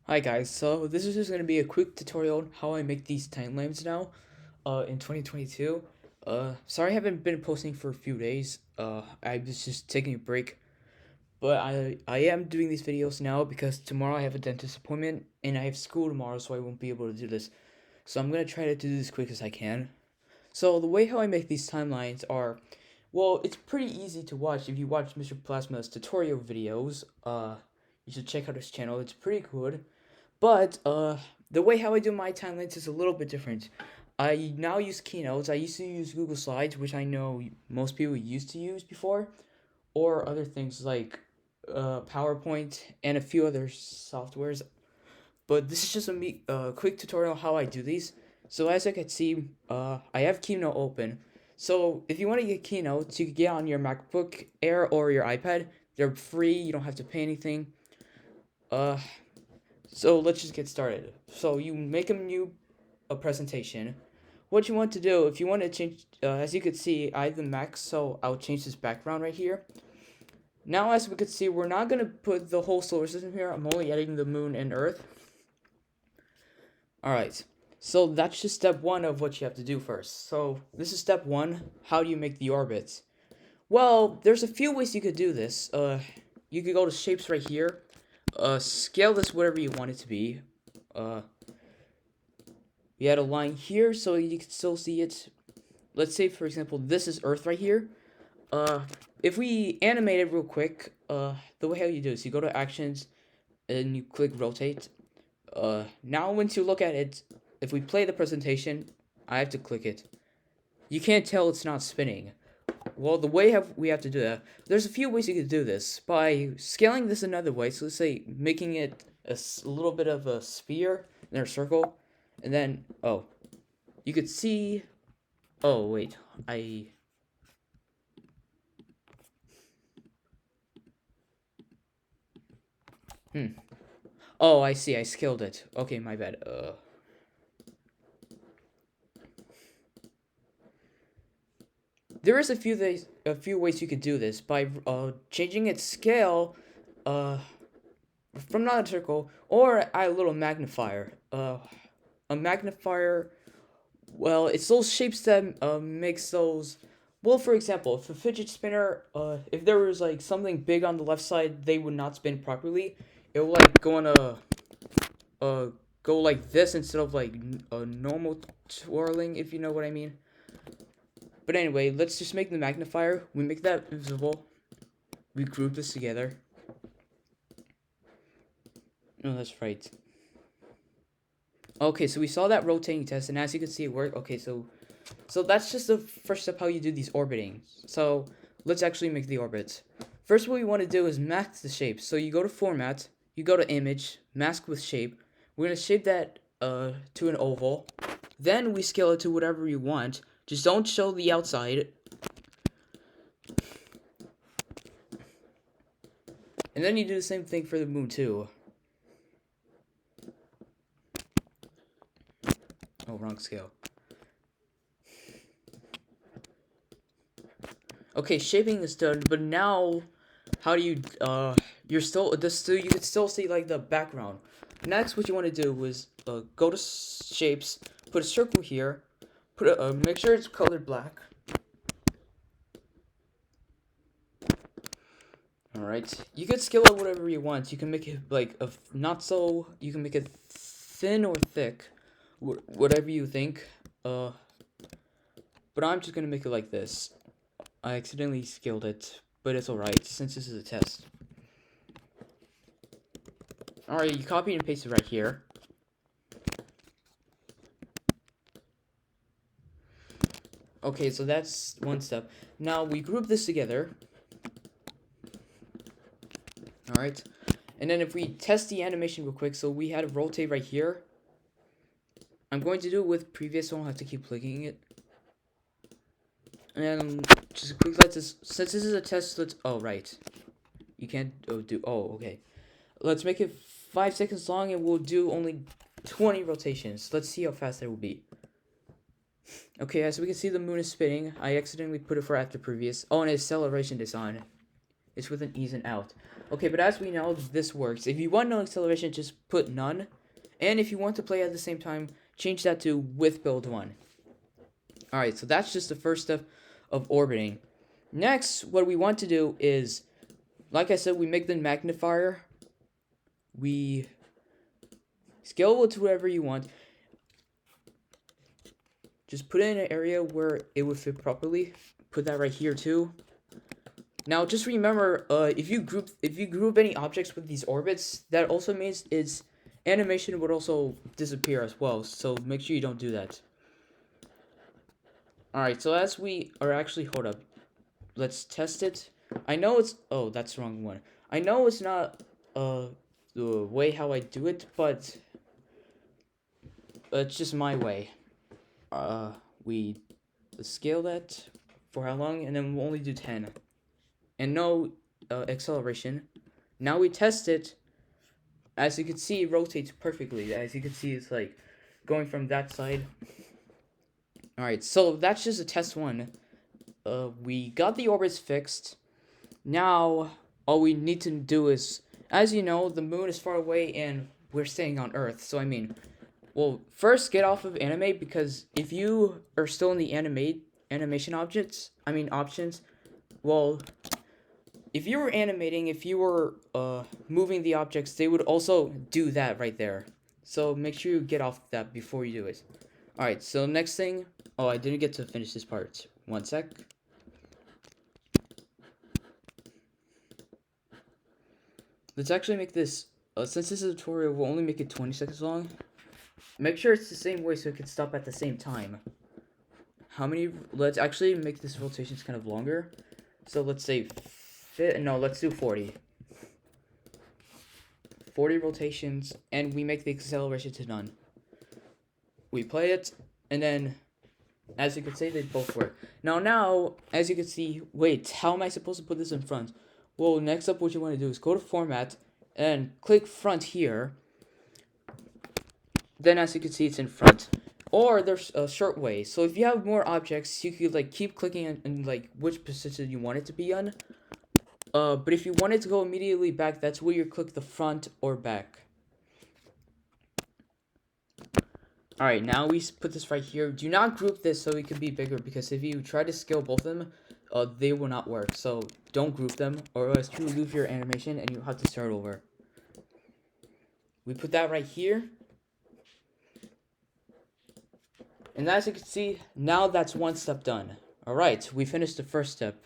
Hi guys, so this is just going to be a quick tutorial on how I make these timelines now, in 2022. Sorry I haven't been posting for a few days, I was just taking a break, but I am doing these videos now because tomorrow I have a dentist appointment, and I have school tomorrow, so I won't be able to do this. So I'm going to try to do this quick as I can. So the way how I make these timelines are, well, it's pretty easy to watch if you watch Mr. Plasma's tutorial videos. You should check out his channel, it's pretty good. But the way how I do my timelines is a little bit different. I now use Keynotes. I used to use Google Slides, which I know most people used to use before, or other things like PowerPoint and a few other softwares. But this is just a quick tutorial on how I do these. So as I can see, I have Keynote open. So if you want to get Keynotes, you can get on your MacBook Air or your iPad. They're free. You don't have to pay anything. Uh, So let's just get started. So you make a presentation. What you want to do, if you want to change, as you could see, I have the Mac, so I'll change this background right here. Now, as we could see, we're not going to put the whole solar system here. I'm only adding the moon and Earth. Alright, so that's just step one of what you have to do first. So this is step one. How do you make the orbits? Well, there's a few ways you could do this. You could go to shapes right here. Scale this whatever you want it to be. Uh, we had a line here so you can still see it. Let's say, for example, this is Earth right here. Uh, if we animate it real quick, the way how you do is you go to Actions and you click Rotate. Now once you look at it, if we play the presentation, I have to click it. You can't tell it's not spinning. Well, the way we have to do that, there's a few ways you could do this. By scaling this another way, so let's say making it a little bit of a sphere and a circle, and then, oh, you could see, oh, wait, oh, I see, I scaled it. Okay, my bad, there is a few ways you could do this by, changing its scale, uh, from not a circle, or a little magnifier. A magnifier, well, it's those shapes that makes those. Well, for example, if a fidget spinner, if there was like something big on the left side, they would not spin properly. It would like uh, go like this instead of like a normal twirling, if you know what I mean. But anyway, let's just make the magnifier. We make that visible. We group this together. No, that's right. Okay, so we saw that rotating test, and as you can see, it worked. Okay, so that's just the first step how you do these orbiting. So let's actually make the orbits. First, what we want to do is mask the shape. So you go to Format, you go to Image, Mask with Shape. We're gonna shape that to an oval. Then we scale it to whatever you want. Just don't show the outside. And then you do the same thing for the moon too. Oh, wrong scale. Okay, shaping is done, but now, how do you, you're still, this, so you can still see, like, the background. Next, what you want to do is, go to shapes, put a circle here, make sure it's colored black. Alright, you can scale it whatever you want. You can make it, like, you can make it thin or thick, whatever you think, but I'm just gonna make it like this. I accidentally scaled it, but it's alright, since this is a test. Alright, you copy and paste it right here. Okay, so that's one step. Now, we group this together. Alright. And then if we test the animation real quick, so we had a rotate right here. I'm going to do it with previous, so I don't have to keep clicking it. And just a quick since this is a test, oh, right. You can't okay. Let's make it 5 seconds long, and we'll do only 20 rotations. Let's see how fast that will be. Okay, as we can see, the moon is spinning. I accidentally put it for after previous. Oh, and acceleration is on. it's with an ease and out. Okay, but as we know, this works. If you want no acceleration, just put none. And if you want to play at the same time, change that to with build 1. Alright, so that's just the first step of orbiting. Next, what we want to do is, like I said, we make the magnifier. We scale it to whatever you want. Just put it in an area where it would fit properly. Put that right here too. Now, just remember, if you group any objects with these orbits, that also means its animation would also disappear as well. So make sure you don't do that. Alright, so as we are actually, hold up. Let's test it. I know it's, oh, that's the wrong one. I know it's not, the way how I do it, but it's just my way. We scale that for how long, and then we'll only do 10. And no acceleration. Now we test it. As you can see, it rotates perfectly. As you can see, it's like going from that side. Alright, so that's just a test 1. We got the orbits fixed. Now, all we need to do is, as you know, the moon is far away and we're staying on Earth. So, I mean, well, first get off of animate, because if you are still in the animation options, well, if you were animating, if you were moving the objects, they would also do that right there. So make sure you get off that before you do it. Alright, so next thing, oh, I didn't get to finish this part. One sec. Let's actually make this, since this is a tutorial, we'll only make it 20 seconds long. Make sure it's the same way so it can stop at the same time. Let's actually make this rotations kind of longer. So let's say, let's do 40. 40 rotations, and we make the acceleration to none. We play it, and then, as you can see, they both work. Now, as you can see, wait, how am I supposed to put this in front? Well, next up, what you want to do is go to Format, and click Front here. Then, as you can see, it's in front. Or there's a short way. So if you have more objects, you could like keep clicking in like which position you want it to be on. But if you want it to go immediately back, that's where you click the front or back. Alright, now we put this right here. Do not group this so it can be bigger, because if you try to scale both of them, they will not work. So don't group them, or else you lose your animation and you have to start over. We put that right here. And as you can see, now that's one step done. Alright, we finished the first step.